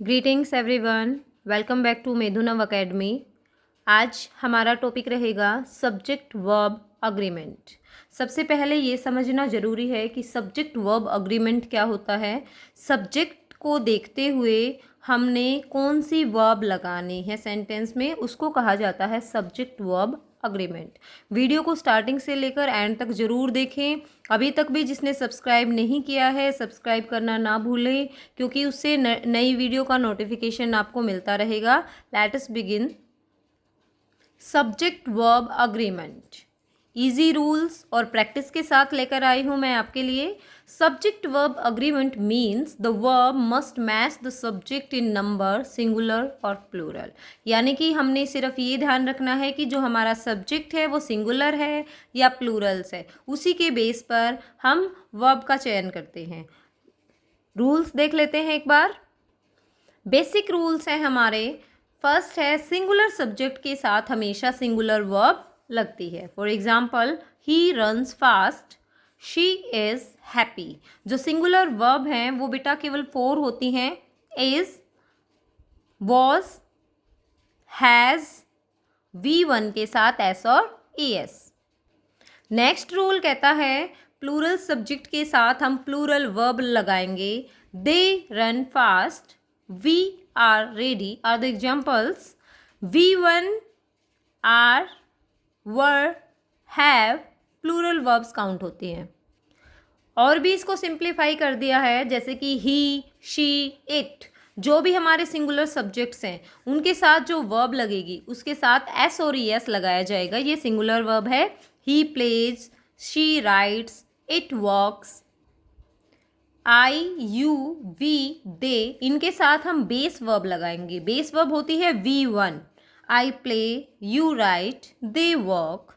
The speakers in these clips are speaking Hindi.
Greetings everyone, welcome back to Medhunav academy. आज हमारा टॉपिक रहेगा सब्जेक्ट वर्ब अग्रीमेंट। सबसे पहले ये समझना ज़रूरी है कि सब्जेक्ट वर्ब अग्रीमेंट क्या होता है। सब्जेक्ट को देखते हुए हमने कौन सी वर्ब लगानी है सेंटेंस में, उसको कहा जाता है सब्जेक्ट वर्ब अग्रीमेंट। वीडियो को स्टार्टिंग से लेकर एंड तक ज़रूर देखें। अभी तक भी जिसने सब्सक्राइब नहीं किया है सब्सक्राइब करना ना भूलें, क्योंकि उससे नई वीडियो का नोटिफिकेशन आपको मिलता रहेगा। Let us begin. Subject verb agreement easy rules और प्रैक्टिस के साथ लेकर आई हूँ मैं आपके लिए। Subject verb agreement means the verb must match the subject in number, singular और प्लूरल। यानी कि हमने सिर्फ ये ध्यान रखना है कि जो हमारा सब्जेक्ट है वो सिंगुलर है या प्लूरल्स है, उसी के बेस पर हम वर्ब का चयन करते हैं। रूल्स देख लेते हैं एक बार। बेसिक रूल्स हैं हमारे। फर्स्ट है, सिंगुलर सब्जेक्ट के साथ हमेशा सिंगुलर वर्ब लगती है। For example, he runs fast, she is happy. जो सिंगुलर वर्ब हैं वो बेटा केवल 4 होती हैं। इज़, वॉज, हैज़, V1 के साथ एस और ES। नेक्स्ट रूल कहता है, प्लूरल सब्जेक्ट के साथ हम प्लूरल वर्ब लगाएंगे। They run fast, we are ready are the examples. V1 are, were, have plural verbs count होती हैं। और भी इसको सिंप्लीफाई कर दिया है, जैसे कि ही, शी, इट। जो भी हमारे सिंगुलर सब्जेक्ट्स हैं उनके साथ जो वर्ब लगेगी उसके साथ एस और ES लगाया जाएगा। ये सिंगुलर वर्ब है। He plays, she writes, it walks. I, you, we, they, इनके साथ हम बेस वर्ब लगाएंगे। बेस वर्ब होती है V1। I play, you write, they walk.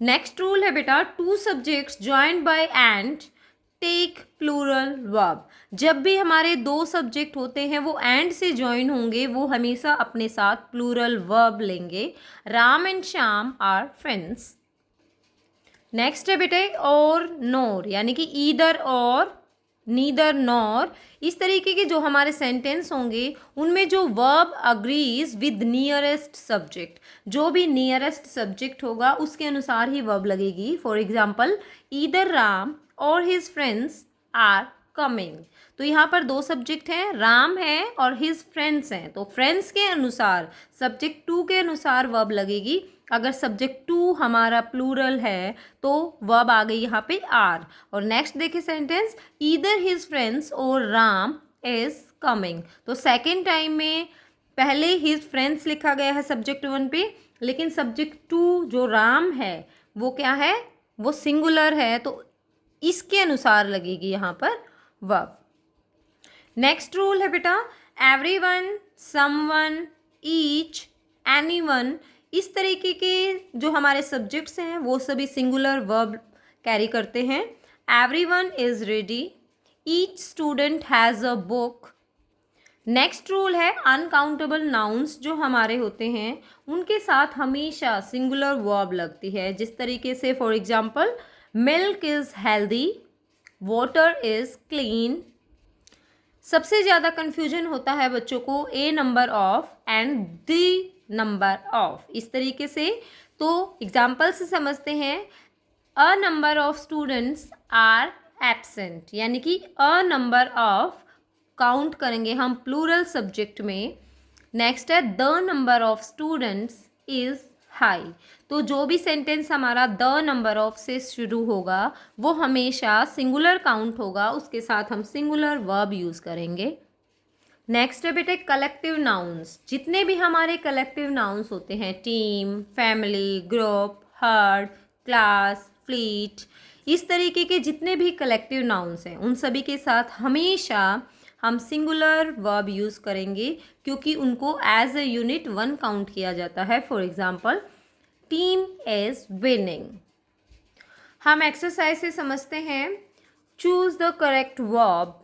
Next rule है बेटा, 2 subjects joined by and take plural verb. जब भी हमारे 2 सब्जेक्ट होते हैं वो एंड से ज्वाइन होंगे, वो हमेशा अपने साथ प्लूरल वर्ब लेंगे। Ram and Shyam are friends. Next है बेटे और नोर, यानी कि ईदर और, नीदर नॉर। इस तरीके के जो हमारे सेंटेंस होंगे उनमें जो verb agrees with nearest subject, जो भी नियरेस्ट सब्जेक्ट होगा उसके अनुसार ही वर्ब लगेगी। फॉर एग्जाम्पल, ईदर राम और हिज फ्रेंड्स आर कमिंग। तो यहाँ पर 2 सब्जेक्ट हैं, राम है और हिज फ्रेंड्स हैं, तो फ्रेंड्स के अनुसार सब्जेक्ट 2 के अनुसार वर्ब लगेगी। अगर सब्जेक्ट 2 हमारा प्लूरल है तो वर्ब आ गई यहाँ पे आर। और नेक्स्ट देखिए सेंटेंस, ईदर हिज फ्रेंड्स और राम इज कमिंग। तो सेकेंड टाइम में पहले हिज फ्रेंड्स लिखा गया है सब्जेक्ट 1 पे, लेकिन सब्जेक्ट 2 जो राम है वो क्या है, वो सिंगुलर है, तो इसके अनुसार लगेगी यहाँ पर वर्ब। नेक्स्ट रूल है बेटा, एवरीवन, समवन, ईच, एनीवन। इस तरीके के जो हमारे सब्जेक्ट्स हैं वो सभी सिंगुलर वर्ब कैरी करते हैं। Everyone is ready, each student has a book. Next rule है, अनकाउंटेबल नाउन्स जो हमारे होते हैं उनके साथ हमेशा सिंगुलर वर्ब लगती है। जिस तरीके से for example, milk is healthy, water is clean. सबसे ज़्यादा कन्फ्यूजन होता है बच्चों को a number of and the number of, इस तरीके से। तो एग्जाम्पल से समझते हैं, a number of students are absent, यानी कि अ नंबर ऑफ काउंट करेंगे हम प्लूरल सब्जेक्ट में। नेक्स्ट है, the number of students is high. तो जो भी सेंटेंस हमारा द नंबर ऑफ से शुरू होगा वो हमेशा सिंगुलर काउंट होगा, उसके साथ हम सिंगुलर वर्ब यूज़ करेंगे। नेक्स्ट है बेटे कलेक्टिव नाउन्स। जितने भी हमारे कलेक्टिव नाउन्स होते हैं, team, family, group, heard, class, fleet, इस तरीके के जितने भी कलेक्टिव नाउन्स हैं उन सभी के साथ हमेशा हम सिंगुलर वर्ब यूज़ करेंगे, क्योंकि उनको एज ए यूनिट 1 काउंट किया जाता है। For example, team is winning. हम एक्सरसाइज से समझते हैं, choose the correct verb.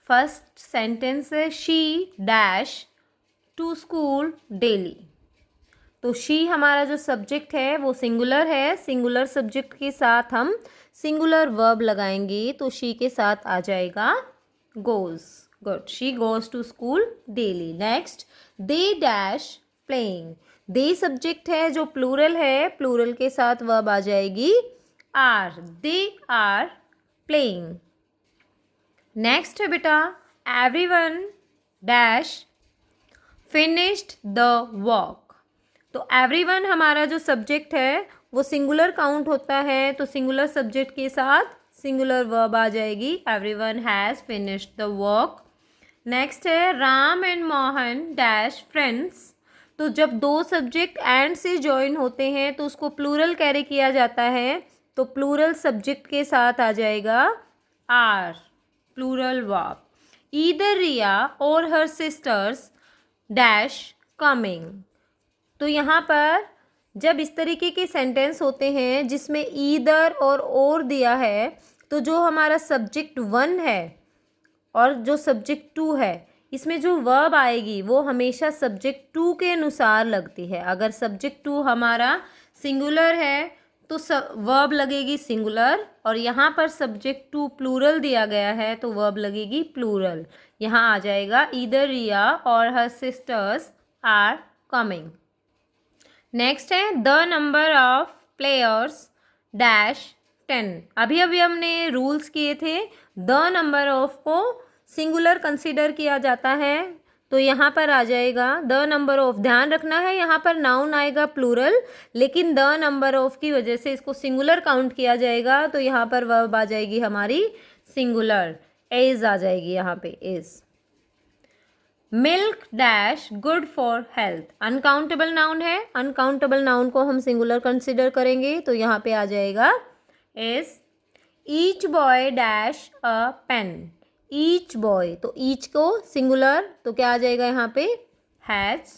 First sentence है, she dash to school daily. तो शी हमारा जो सब्जेक्ट है वो सिंगुलर है, सिंगुलर सब्जेक्ट के साथ हम सिंगुलर वर्ब लगाएंगे, तो शी के साथ आ जाएगा goes. Good, she goes to school daily. Next, they dash playing. They subject है जो प्लूरल है, प्लूरल के साथ वर्ब आ जाएगी are. They are playing. Next है बेटा, everyone dash finished the work. तो एवरीवन हमारा जो सब्जेक्ट है वो सिंगुलर काउंट होता है, तो सिंगुलर सब्जेक्ट के साथ सिंगुलर वर्ब आ जाएगी. Everyone has finished the work. Next है, Ram and Mohan dash friends. तो जब दो सब्जेक्ट एंड से जॉइन होते हैं तो उसको प्लूरल कैरी किया जाता है, तो प्लूरल सब्जेक्ट के साथ आ जाएगा are, plural verb. Either Riya और हर सिस्टर्स डैश कमिंग. तो यहाँ पर जब इस तरीके के सेंटेंस होते हैं जिसमें ईदर और दिया है, तो जो हमारा सब्जेक्ट 1 है और जो सब्जेक्ट 2 है, इसमें जो वर्ब आएगी वो हमेशा सब्जेक्ट 2 के अनुसार लगती है. अगर सब्जेक्ट 2 हमारा सिंगुलर है तो वर्ब लगेगी सिंगुलर, और यहाँ पर सब्जेक्ट 2 प्लूरल दिया गया है तो वर्ब लगेगी प्लूरल. यहाँ आ जाएगा ईदर रिया और her sisters are coming. Next है, the number of players dash 10. अभी हमने रूल्स किए थे. द नंबर ऑफ को सिंगुलर कंसीडर किया जाता है, तो यहाँ पर आ जाएगा द नंबर ऑफ. ध्यान रखना है यहाँ पर नाउन आएगा प्लूरल, लेकिन द नंबर ऑफ की वजह से इसको सिंगुलर काउंट किया जाएगा, तो यहाँ पर वर्ब आ जाएगी हमारी सिंगुलर, इज आ जाएगी यहाँ पे is. Milk dash good for health. Uncountable noun है, अनकाउंटेबल नाउन को हम सिंगुलर कंसिडर करेंगे, तो यहाँ पे आ जाएगा is. Each boy dash a pen. Each boy, तो ईच को सिंगुलर, तो क्या आ जाएगा यहाँ पे has.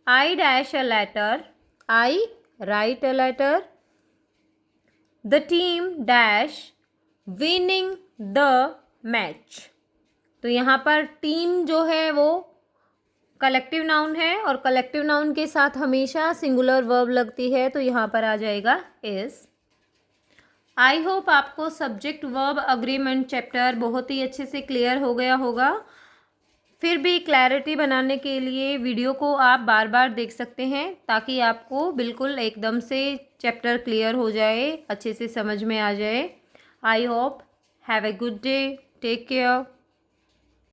I dash a letter. I write a letter. The team dash winning the match. तो यहाँ पर टीम जो है वो कलेक्टिव नाउन है, और कलेक्टिव नाउन के साथ हमेशा सिंगुलर वर्ब लगती है, तो यहाँ पर आ जाएगा इज. आई होप आपको सब्जेक्ट वर्ब अग्रीमेंट चैप्टर बहुत ही अच्छे से क्लियर हो गया होगा. फिर भी क्लैरिटी बनाने के लिए वीडियो को आप बार बार देख सकते हैं, ताकि आपको बिल्कुल एकदम से चैप्टर क्लियर हो जाए, अच्छे से समझ में आ जाए. I hope have a good day. Take care.